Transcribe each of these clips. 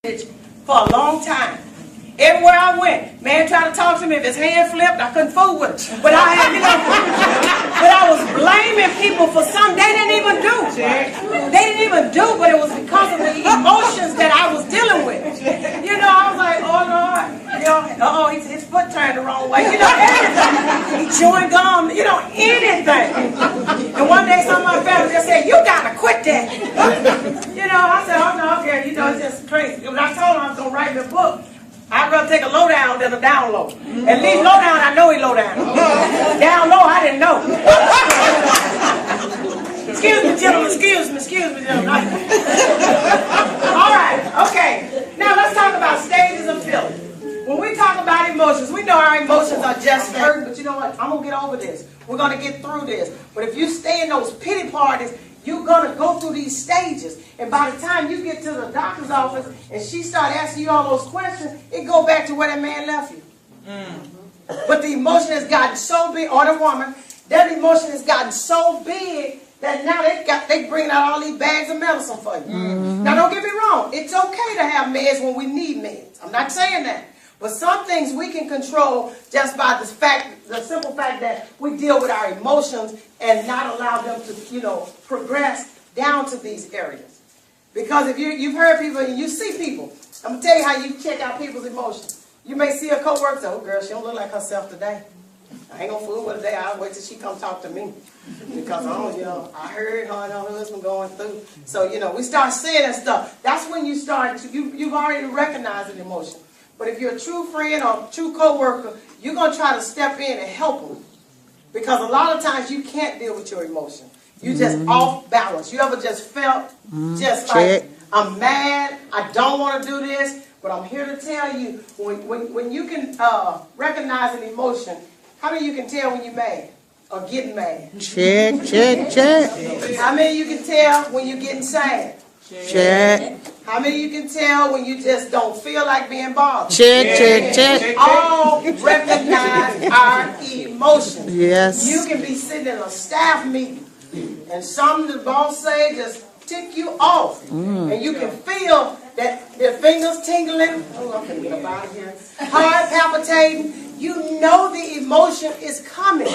for a long time. Everywhere I went, man tried to talk to me. If his hand flipped, I couldn't fool with it. But I had, but I was blaming people for something they didn't even do. They didn't even do, but it was because of the emotions that I was dealing with. You know, I was like, oh Lord, you know, his foot turned the wrong way. You know, everything. He chewing gum, you know, anything. And one day some of my family just said, you gotta quit that. You know, I said, oh no, okay, you know, it's just crazy. When I told him I was gonna write me a book, I'd rather take a low down than a down low. At least low down, I know he low down. Down low, I didn't know. Excuse me, gentlemen. Excuse me, gentlemen. All right, okay. Now let's talk about stages of feeling. When we talk about emotions, we know our emotions are just hurt, but you know what? I'm going to get over this. We're going to get through this. But if you stay in those pity parties, you're going to go through these stages. And by the time you get to the doctor's office and she starts asking you all those questions, it go back to where that man left you. But the emotion has gotten so big, or the woman, that emotion has gotten so big that now they bring out all these bags of medicine for you. Now don't get me wrong. It's okay to have meds when we need meds. I'm not saying that. But some things we can control just by the simple fact that we deal with our emotions and not allow them to, you know, progress down to these areas. Because if you've heard people and you see people, I'm going to tell you how you check out people's emotions. You may see a coworker say, oh girl, she don't look like herself today. I ain't going to fool with her today. I'll wait till she come talk to me. Because, I heard her and her husband going through. So, you know, we start saying that stuff. That's when you start to, you've already recognized an emotion. But if you're a true friend or a true co-worker, you're going to try to step in and help them. Because a lot of times you can't deal with your emotion. You're just off balance. You ever just felt just like, I'm mad, I don't want to do this, but I'm here to tell you, when you can recognize an emotion, how many of you can tell when you're mad or getting mad? Check. How many of you can tell when you're getting sad? Check. How many of you can tell when you just don't feel like being bothered? Check. All recognize our emotions. Yes. You can be sitting in a staff meeting and something the boss say just tick you off. And you can feel that their fingers tingling. Oh, I'm going to get up out of here. Heart palpitating. You know the emotion is coming.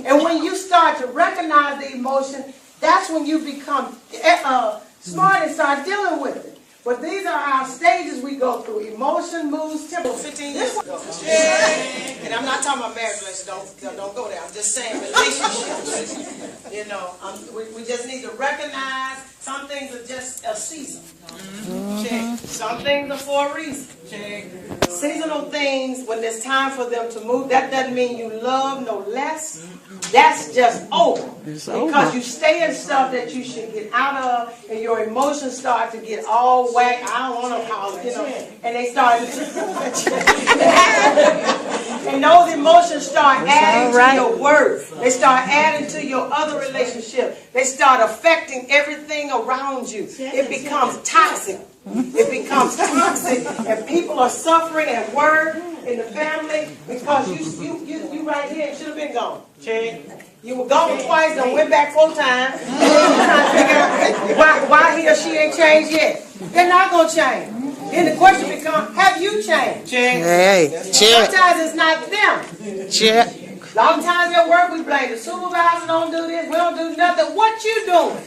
And when you start to recognize the emotion, that's when you become smart and start dealing with it. But these are our stages we go through. Emotion, moods, tempo. 15 years ago. And I'm not talking about marriage relationships. Don't go there. I'm just saying relationships. You know, we just need to recognize some things are just a season. Some things are for a reason. Seasonal things, when there's time for them to move, that doesn't mean you love no less. That's just over. Because you stay in stuff that you should get out of, and your emotions start to get all whack. I don't want to call it, you know. And they start, and those emotions start adding to your worth. They start adding to your other relationship. They start affecting everything around you. It becomes toxic. It becomes toxic, and people are suffering at work, in the family, because you right here should have been gone. You were gone twice and went back 4 times. Trying to figure out why he or she ain't changed yet. They're not going to change. Then the question becomes, have you changed? Sometimes it's not them. A lot of times at work we blame the supervisor, don't do this, we don't do nothing. What you doing?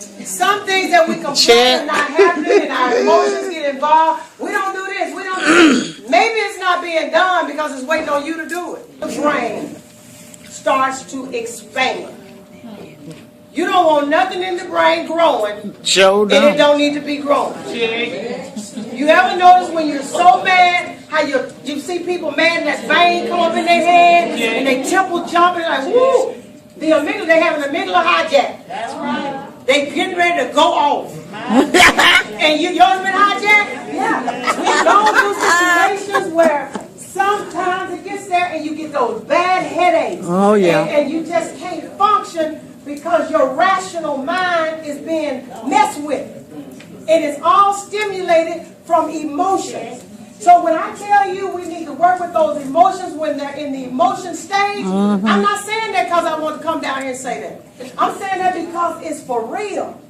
Some things that we complain are not happening and our emotions get involved. We don't do this, we don't do this. Maybe it's not being done because it's waiting on you to do it. The brain starts to expand. You don't want nothing in the brain growing, and it don't need to be growing. You ever notice when you're so mad, how you see people mad and that vein come up in their head, and they temple jumping, like, woo! The amygdala, they having an amygdala hijack. That's right. They getting ready to go off. And yours been hijacked? Yeah. We've gone through situations where sometimes it gets there and you get those bad headaches. Oh, yeah. And you just can't function because your rational mind is being messed with. It is all stimulated from emotions. So when I tell you we need to work with those emotions when they're in the emotion stage, I'm not saying that because I want to come down here and say that. I'm saying that because it's for real.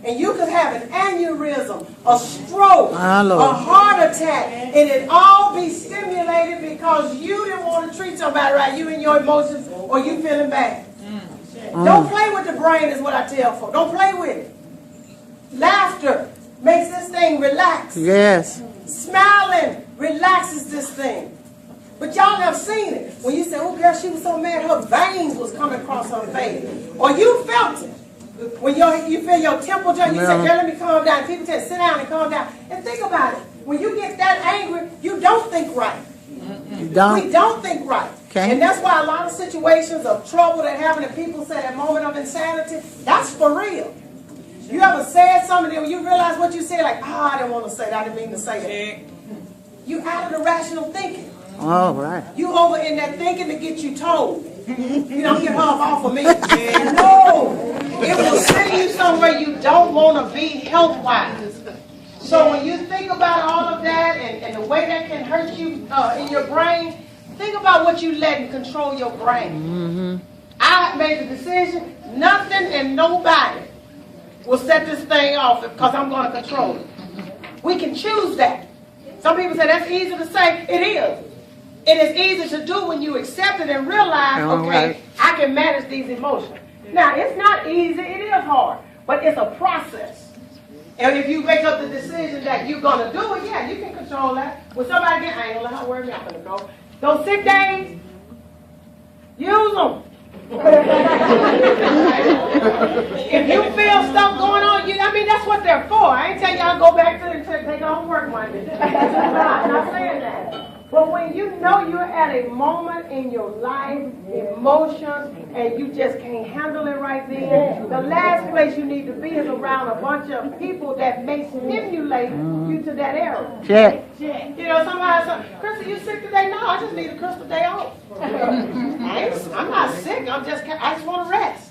And you could have an aneurysm, a stroke, My Lord. a heart attack, and it all be stimulated because you didn't want to treat somebody right, you and your emotions, or you feeling bad. Don't play with the brain is what I tell folks. Don't play with it. Laughter makes this thing relax. Yes. Smiling relaxes this thing. But y'all have seen it. When you say, oh girl, she was so mad, her veins was coming across her face. Or you felt it. When you feel your temperature, you say, girl, let me calm down. People tell you, sit down and calm down. And think about it. When you get that angry, you don't think right. You don't? We don't think right. Okay. And that's why a lot of situations of trouble that happen, and people say that moment of insanity, that's for real. You ever said something and you realize what you said, like, I didn't want to say that, I didn't mean to say that. You out of the rational thinking. All right. You over in that thinking to get you told. You don't get her off of me. No. It will send you somewhere you don't want to be health-wise. So when you think about all of that and the way that can hurt you in your brain, think about what you letting control your brain. I made the decision, nothing and nobody will set this thing off because I'm going to control it. We can choose that. Some people say that's easy to say. It is. It is easy to do when you accept it and realize, okay, I can manage these emotions. Now, it's not easy. It is hard. But it's a process. And if you make up the decision that you're going to do it, yeah, you can control that. When somebody gets, I ain't going to let her worry me, I'm going to go. Those sick days, use them. If you feel stuff going on, that's what they're for. I ain't telling y'all go back to take on work Monday. I'm not saying that. But when you know you're at a moment in your life, emotions, and you just can't handle it right then, the last place you need to be is around a bunch of people that may stimulate you to that area. Check. You know, somebody says, Crystal, you sick today? No, I just need a Crystal day off. I'm not sick. I just want to rest.